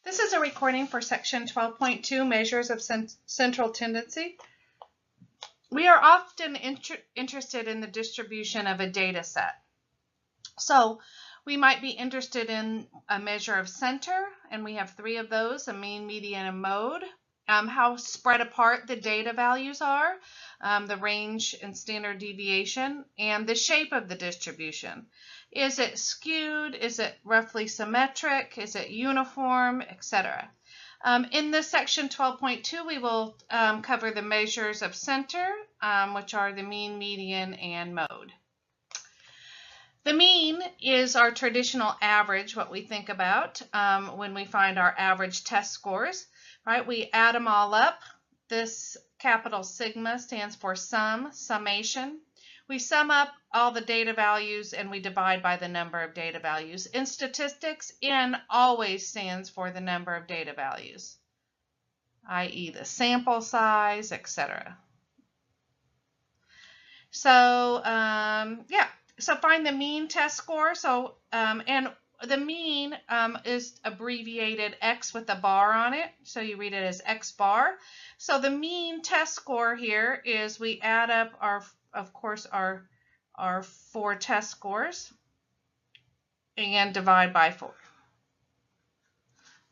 This is a recording for section 12.2, Measures of Central Tendency. We are often interested in the distribution of a data set. So we might be interested in a measure of center, and we have three of those, a mean, median, and mode. How spread apart the data values are, the range and standard deviation, and the shape of the distribution. Is it skewed? Is it roughly symmetric? Is it uniform, etc.? In this section 12.2, we will cover the measures of center, which are the mean, median, and mode. The mean is our traditional average, what we think about when we find our average test scores. Right, we add them all up. This capital sigma stands for summation. We sum up all the data values and we divide by the number of data values. In statistics, N always stands for the number of data values, i.e. the sample size, etc. So, so find the mean test score. So, and the mean is abbreviated X with a bar on it, so you read it as X bar. So the mean test score here is we add up our, of course, our 4 test scores and divide by 4.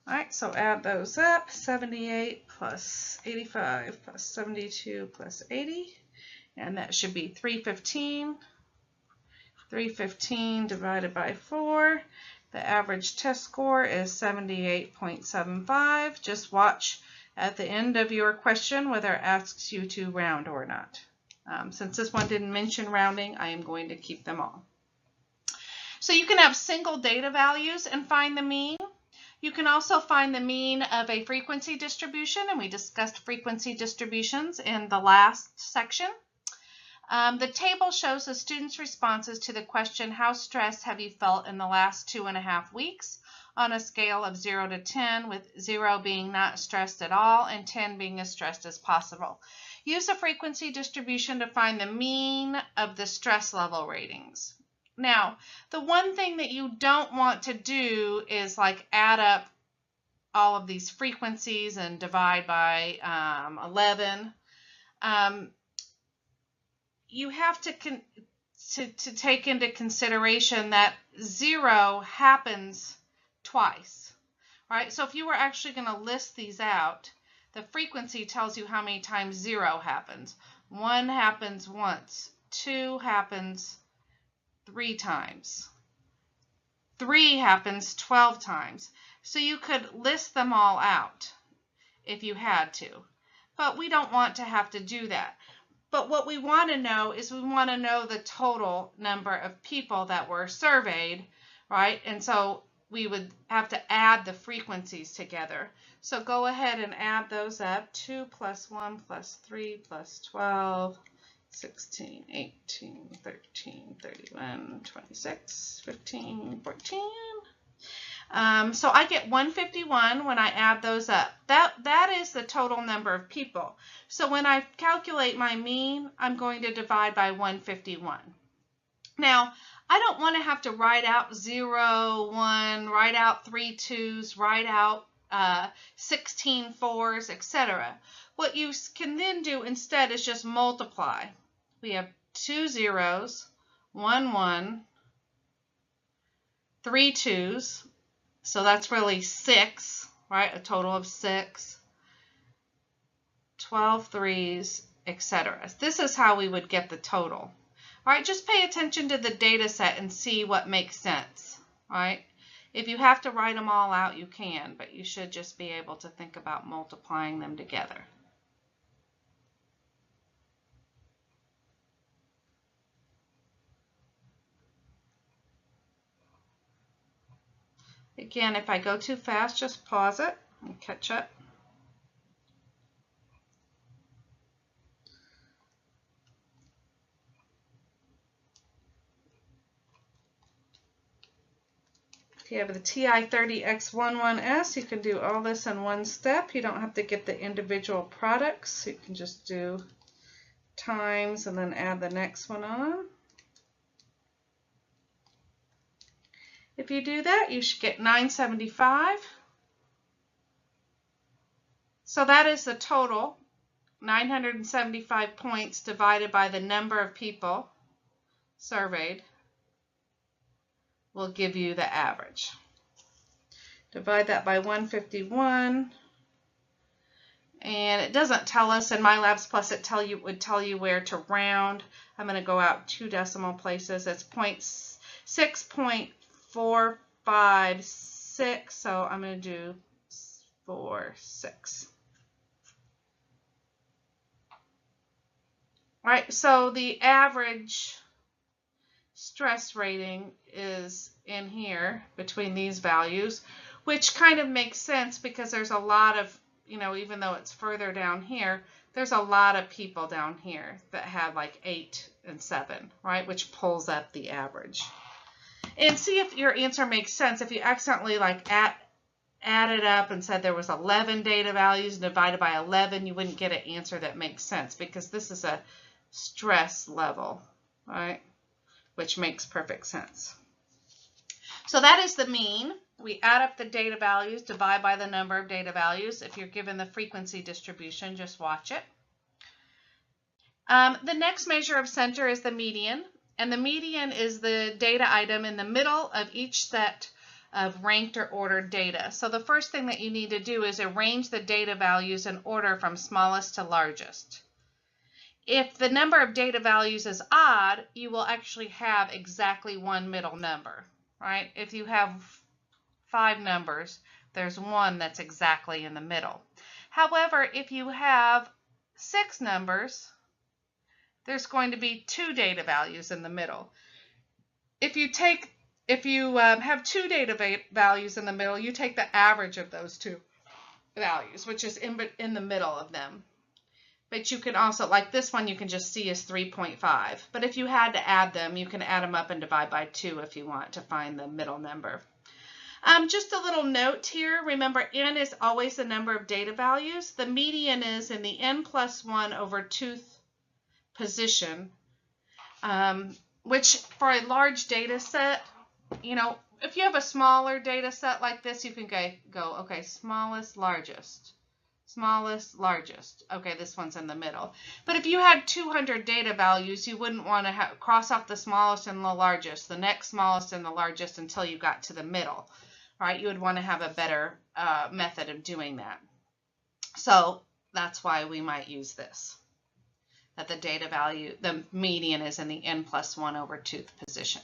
All right, so add those up, 78 plus 85 plus 72 plus 80, and that should be 315. 315 divided by 4. The average test score is 78.75. Just watch at the end of your question whether it asks you to round or not. Since this one didn't mention rounding, I am going to keep them all. So you can have single data values and find the mean. You can also find the mean of a frequency distribution, and we discussed frequency distributions in the last section. The table shows the students' responses to the question, how stressed have you felt in the last 2.5 weeks, on a scale of 0 to 10, with 0 being not stressed at all and 10 being as stressed as possible. Use a frequency distribution to find the mean of the stress level ratings. Now, the one thing that you don't want to do is like add up all of these frequencies and divide by 11. You have to take into consideration that 0 happens twice, right? So if you were actually going to list these out, the frequency tells you how many times 0 happens. 1 happens once, 2 happens 3 times, 3 happens 12 times. So you could list them all out if you had to, but we don't want to have to do that. But what we want to know is we want to know the total number of people that were surveyed, right? And so we would have to add the frequencies together. So go ahead and add those up. 2 plus 1 plus 3 plus 12, 16, 18, 13, 31, 26, 15, 14. So I get 151 when I add those up. That is the total number of people. So when I calculate my mean, I'm going to divide by 151. Now, I don't want to have to write out 0, 1, write out 3 2s, write out 16 4s, etc. What you can then do instead is just multiply. We have 2 zeros, 1 1, 3 2s. So that's really 6, right? A total of 6, 12 3s, etc. This is how we would get the total. All right, just pay attention to the data set and see what makes sense, right? If you have to write them all out, you can, but you should just be able to think about multiplying them together. Again, if I go too fast, just pause it and catch up. If you have the TI-30X11S, you can do all this in one step. You don't have to get the individual products. You can just do times and then add the next one on. If you do that, you should get 975. So that is the total, 975 points divided by the number of people surveyed will give you the average. Divide that by 151, and it doesn't tell us in MyLabs Plus. It would tell you where to round. I'm going to go out 2 decimal places. It's 6.456, so I'm going to do 46. All right, so the average stress rating is in here between these values, which kind of makes sense because there's a lot of, even though it's further down here, there's a lot of people down here that have like 8 and 7, right, which pulls up the average. And see if your answer makes sense. If you accidentally added up and said there was 11 data values divided by 11, you wouldn't get an answer that makes sense because this is a stress level, right, which makes perfect sense. So that is the mean. We add up the data values, divide by the number of data values. If you're given the frequency distribution, just watch it. The next measure of center is the median, and the median is the data item in the middle of each set of ranked or ordered data. So the first thing that you need to do is arrange the data values in order from smallest to largest. If the number of data values is odd, you will actually have exactly one middle number, right? If you have 5 numbers, there's one that's exactly in the middle. However, if you have 6 numbers, there's going to be 2 data values in the middle. If you have 2 data values in the middle, you take the average of those 2 values, which is in the middle of them. But you can also, like this one, you can just see is 3.5. But if you had to add them, you can add them up and divide by 2 if you want to find the middle number. Just a little note here. Remember, n is always the number of data values. The median is in the n+1 over 2th position, which for a large data set, if you have a smaller data set like this, you can go, okay, smallest, largest. Smallest, largest. Okay, this one's in the middle. But if you had 200 data values, you wouldn't want to cross off the smallest and the largest, the next smallest and the largest until you got to the middle, right? You would want to have a better method of doing that. So that's why we might use this, that the median is in the n+1 over 2th position.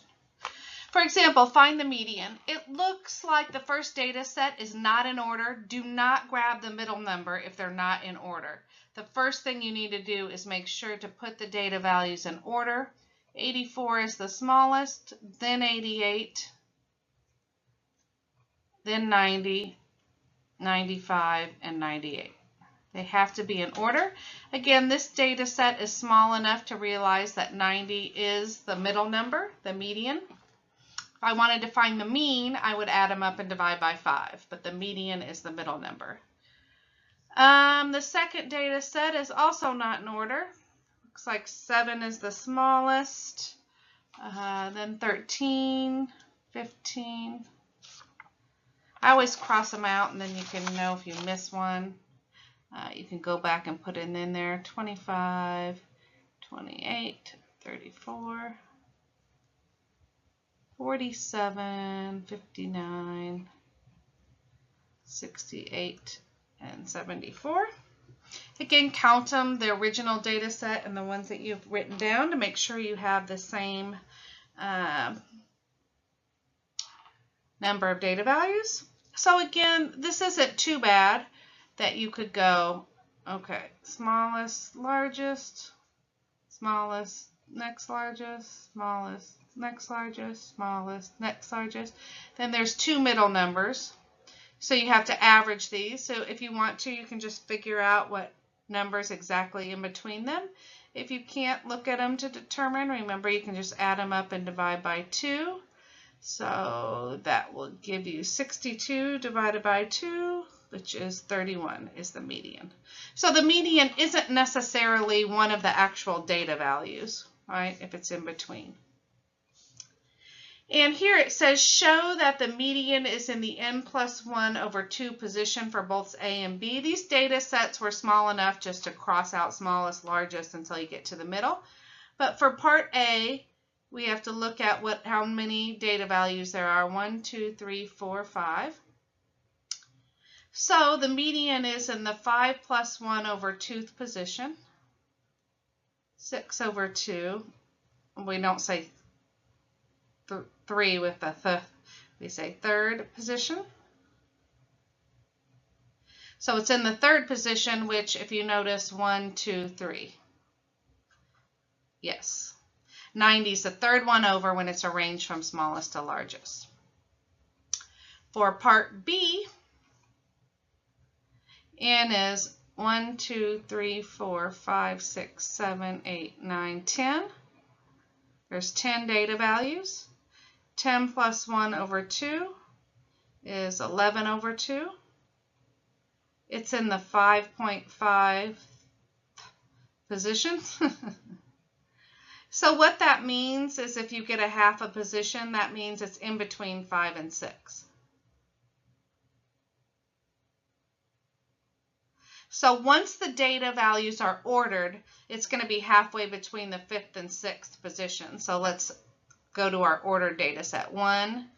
For example, find the median. It looks like the first data set is not in order. Do not grab the middle number if they're not in order. The first thing you need to do is make sure to put the data values in order. 84 is the smallest, then 88, then 90, 95, and 98. They have to be in order. Again, this data set is small enough to realize that 90 is the middle number, the median. If I wanted to find the mean, I would add them up and divide by 5, but the median is the middle number. The second data set is also not in order. Looks like 7 is the smallest, then 13, 15. I always cross them out, and then you can know if you miss one. You can go back and put it in there, 25, 28, 34. 47, 59, 68, and 74. Again, count them, the original data set and the ones that you've written down, to make sure you have the same number of data values. So again, this isn't too bad that you could go, okay, smallest, largest, smallest, next largest, smallest, next largest, smallest, next largest. Then there's 2 middle numbers. So you have to average these. So if you want to, you can just figure out what numbers exactly in between them. If you can't look at them to determine, remember you can just add them up and divide by 2. So that will give you 62 divided by 2, which is 31 is the median. So the median isn't necessarily one of the actual data values, right, if it's in between. And here it says, show that the median is in the n+1/2 position for both A and B. These data sets were small enough just to cross out smallest, largest until you get to the middle. But for part A, we have to look at how many data values there are. 1, 2, 3, 4, 5. So the median is in the 5+1/2 position. 6/2. We don't say 3 with the we say third position. So it's in the third position, which if you notice 1, 2, 3. Yes. 90 is the third one over when it's arranged from smallest to largest. For part B, N is 1, 2, 3, 4, 5, 6, 7, 8, 9, 10. There's 10 data values. 10 plus 1/2 is 11/2. It's in the 5.5 position. So what that means is if you get a half a position, that means it's in between 5 and 6. So once the data values are ordered, it's going to be halfway between the 5th and 6th position. So let's go to our ordered data set. 1,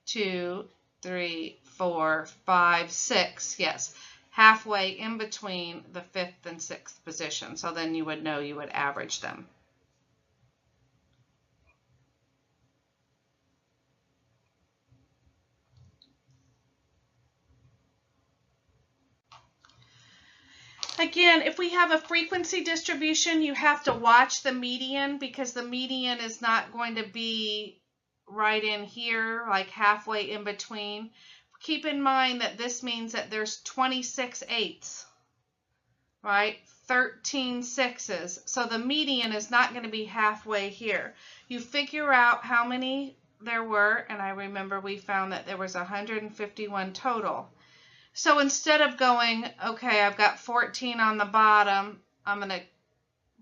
2, 3, 4, 5, 6. Yes, halfway in between the 5th and 6th position. So then you would know you would average them. Again, if we have a frequency distribution, you have to watch the median because the median is not going to be right in here, like halfway in between. Keep in mind that this means that there's 26 eighths, right? 13 sixes. So the median is not going to be halfway here. You figure out how many there were, and I remember we found that there was 151 total. So instead of going, okay, I've got 14 on the bottom,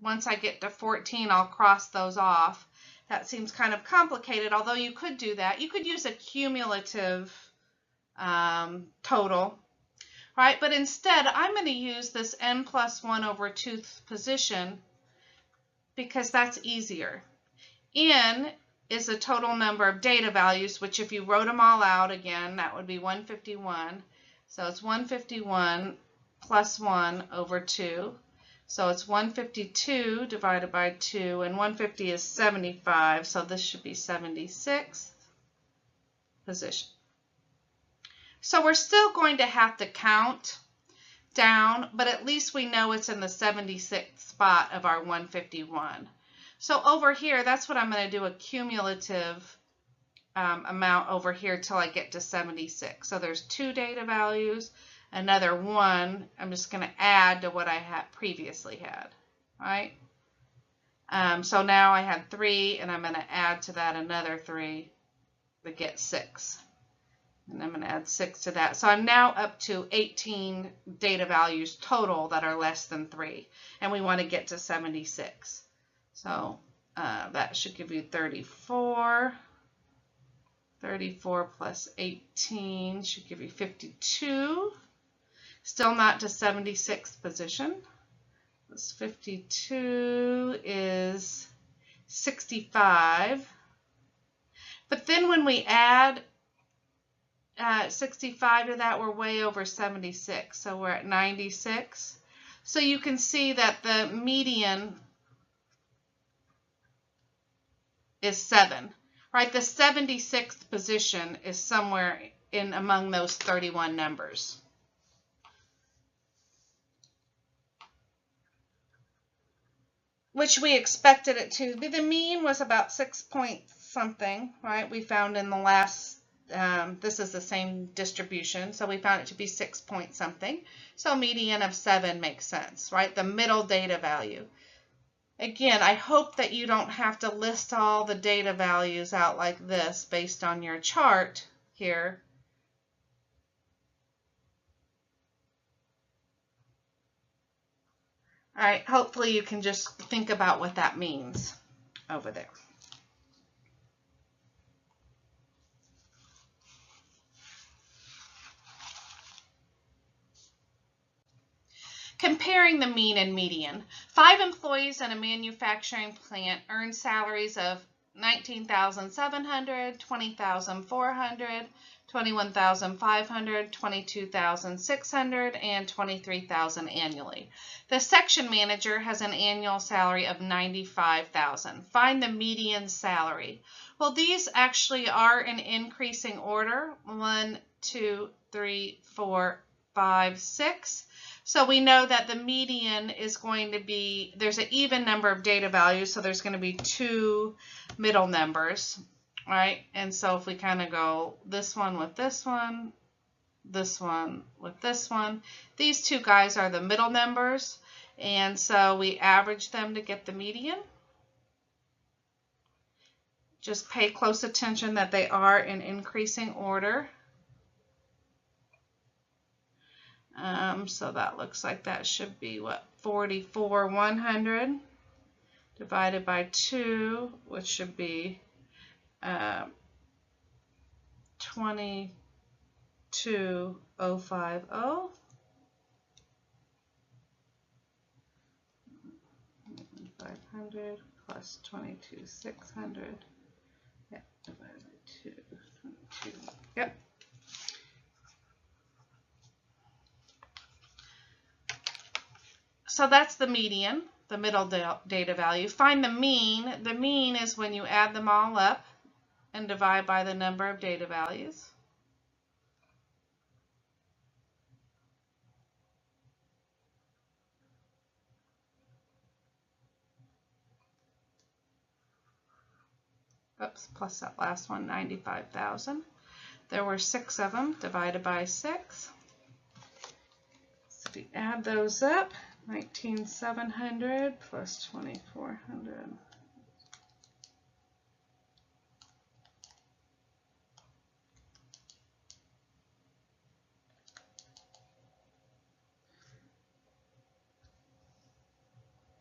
once I get to 14, I'll cross those off. That seems kind of complicated, although you could do that. You could use a cumulative total, right? But instead, I'm going to use this n+1/2 position because that's easier. N is the total number of data values, which if you wrote them all out again, that would be 151. So it's 151 plus 1/2. So it's 152 divided by 2, and 150 is 75, so this should be 76th position. So we're still going to have to count down, but at least we know it's in the 76th spot of our 151. So over here, that's what I'm going to do, a cumulative amount over here till I get to 76. So there's 2 data values, another 1. I'm just going to add to what I had previously had, right? So now I had 3, and I'm going to add to that another 3 to get 6. And I'm going to add 6 to that. So I'm now up to 18 data values total that are less than 3. And we want to get to 76. So that should give you 34. 34 plus 18 should give you 52. Still not to 76th position. This 52 is 65. But then when we add 65 to that, we're way over 76. So we're at 96. So you can see that the median is 7. Right, the 76th position is somewhere in among those 31 numbers. Which we expected it to be. The mean was about 6 point something, right? We found in the last, this is the same distribution, so we found it to be 6 point something. So median of 7 makes sense, right? The middle data value. Again, I hope that you don't have to list all the data values out like this based on your chart here. All right, hopefully you can just think about what that means over there. comparing the mean and median. 5 employees in a manufacturing plant earn salaries of $19,700, $20,400, $21,500, $22,600, and $23,000 annually. The section manager has an annual salary of $95,000. Find the median salary. Well, these actually are in increasing order. 1, 2, 3, 4, 5, 6. So we know that the median is going to be, there's an even number of data values, so there's going to be 2 middle numbers, right? And so if we kind of go this one with this one, this one with this one, these 2 guys are the middle numbers, and so we average them to get the median. Just pay close attention that they are in increasing order. So that looks like that should be what, 44,100 divided by 2, which should be 22,050. 500 plus 22,600. Yep, divided by 2. 22. Yep. So that's the median, the middle data value. Find the mean. The mean is when you add them all up and divide by the number of data values. Oops, plus that last one, 95,000. There were 6 of them, divided by 6. So we add those up. 19,700 plus 2,400.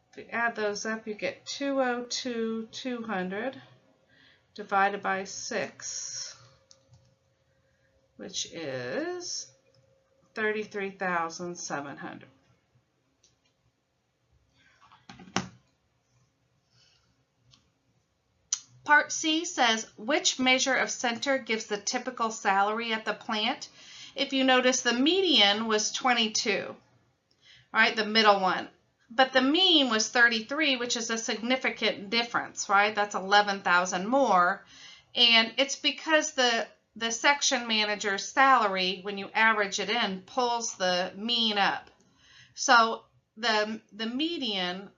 If you add those up, you get 202,200 divided by 6, which is 33,700. Part C says, which measure of center gives the typical salary at the plant? If you notice, the median was 22, right, the middle one. But the mean was 33, which is a significant difference, right? That's 11,000 more. And it's because the section manager's salary, when you average it in, pulls the mean up. So the median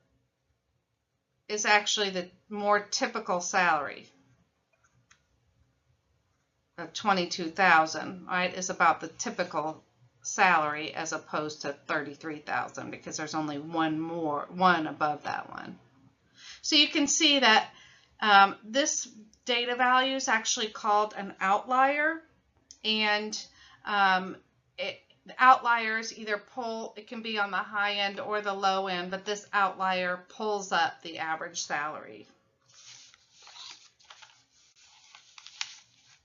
is actually the more typical salary of 22,000, right, is about the typical salary as opposed to 33,000 because there's only one above that one. So you can see that this data value is actually called an outlier, and the outliers either pull, it can be on the high end or the low end, but this outlier pulls up the average salary.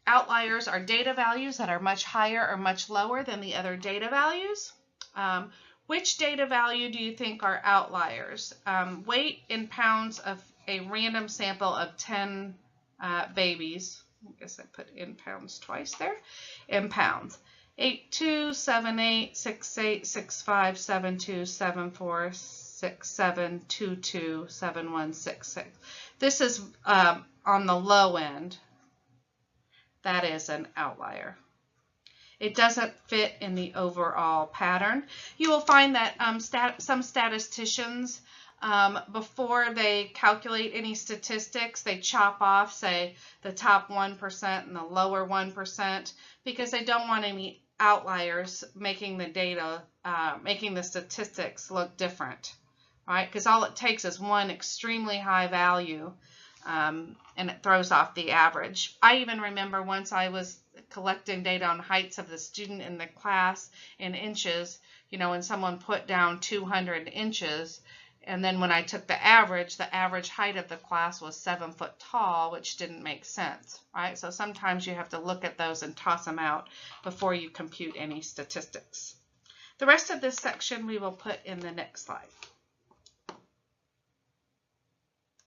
Outliers are data values that are much higher or much lower than the other data values. Which data value do you think are outliers? Weight in pounds of a random sample of 10 babies. I guess I put in pounds twice there. In pounds. 82, 78, 68, 65, 72, 74, 67, 22, 71, 66. This is on the low end. That is an outlier. It doesn't fit in the overall pattern. You will find that some statisticians, before they calculate any statistics, they chop off, say, the top 1% and the lower 1%, because they don't want any outliers making the data, making the statistics look different, right? Because all it takes is one extremely high value, and it throws off the average. I even remember once I was collecting data on heights of the student in the class in inches, you know, and someone put down 200 inches, and then when I took the average height of the class was 7 foot tall, which didn't make sense, right? So sometimes you have to look at those and toss them out before you compute any statistics. The rest of this section we will put in the next slide.